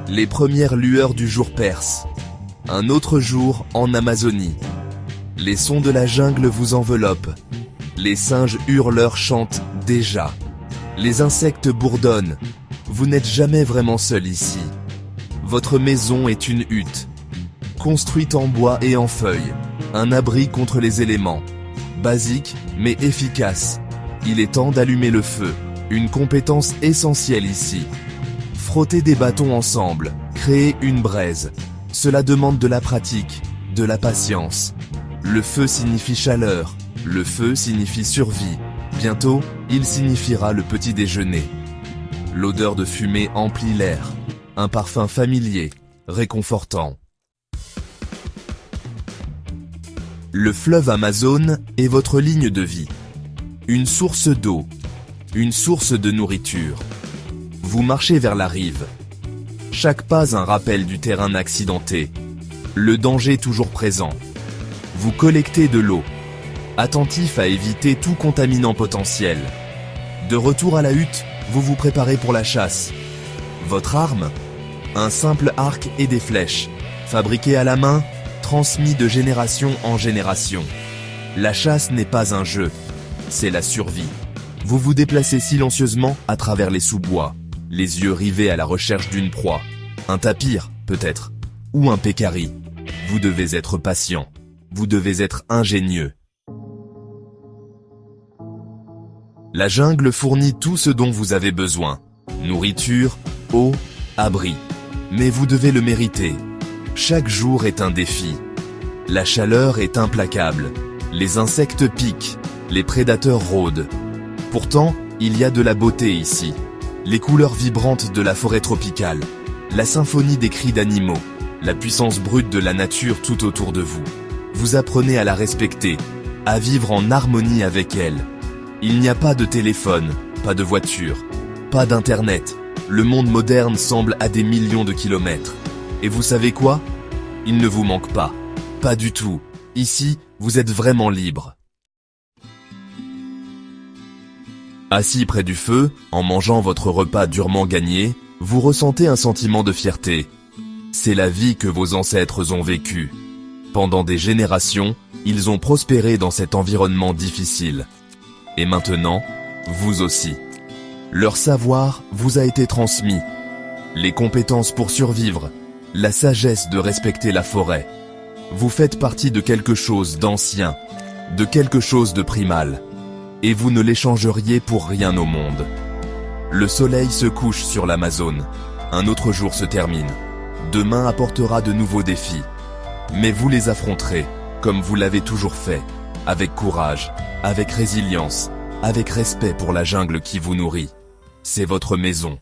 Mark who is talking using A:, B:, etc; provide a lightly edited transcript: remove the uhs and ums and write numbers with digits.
A: Les premières lueurs du jour percent. Un autre jour en Amazonie. Les sons de la jungle vous enveloppent. Les singes hurleurs chantent déjà. Les insectes bourdonnent. Vous n'êtes jamais vraiment seul ici. Votre maison est une hutte. Construite en bois et en feuilles. Un abri contre les éléments. Basique, mais efficace. Il est temps d'allumer le feu. Une compétence essentielle ici. Frotter des bâtons ensemble. Créer une braise. Cela demande de la pratique, de la patience. Le feu signifie chaleur. Le feu signifie survie. Bientôt, il signifiera le petit déjeuner. L'odeur de fumée emplit l'air. Un parfum familier, réconfortant. Le fleuve Amazone est votre ligne de vie. Une source d'eau. Une source de nourriture. Vous marchez vers la rive. Chaque pas un rappel du terrain accidenté. Le danger toujours présent. Vous collectez de l'eau. Attentif à éviter tout contaminant potentiel. De retour à la hutte, vous vous préparez pour la chasse. Votre arme? Un simple arc et des flèches, fabriqués à la main, transmis de génération en génération. La chasse n'est pas un jeu, c'est la survie. Vous vous déplacez silencieusement à travers les sous-bois, les yeux rivés à la recherche d'une proie. Un tapir, peut-être, ou un pécari. Vous devez être patient, vous devez être ingénieux. La jungle fournit tout ce dont vous avez besoin. Nourriture, eau, abri. Mais vous devez le mériter. Chaque jour est un défi. La chaleur est implacable. Les insectes piquent. Les prédateurs rôdent. Pourtant, il y a de la beauté ici. Les couleurs vibrantes de la forêt tropicale. La symphonie des cris d'animaux. La puissance brute de la nature tout autour de vous. Vous apprenez à la respecter, à vivre en harmonie avec elle. Il n'y a pas de téléphone, pas de voiture, pas d'internet. Le monde moderne semble à des millions de kilomètres. Et vous savez quoi? Il ne vous manque pas. Pas du tout. Ici, vous êtes vraiment libre. Assis près du feu, en mangeant votre repas durement gagné, vous ressentez un sentiment de fierté. C'est la vie que vos ancêtres ont vécue. Pendant des générations, ils ont prospéré dans cet environnement difficile. Et maintenant, vous aussi. Leur savoir vous a été transmis. Les compétences pour survivre, la sagesse de respecter la forêt. Vous faites partie de quelque chose d'ancien, de quelque chose de primal. Et vous ne l'échangeriez pour rien au monde. Le soleil se couche sur l'Amazone. Un autre jour se termine. Demain apportera de nouveaux défis. Mais vous les affronterez, comme vous l'avez toujours fait, avec courage, avec résilience, avec respect pour la jungle qui vous nourrit. C'est votre maison.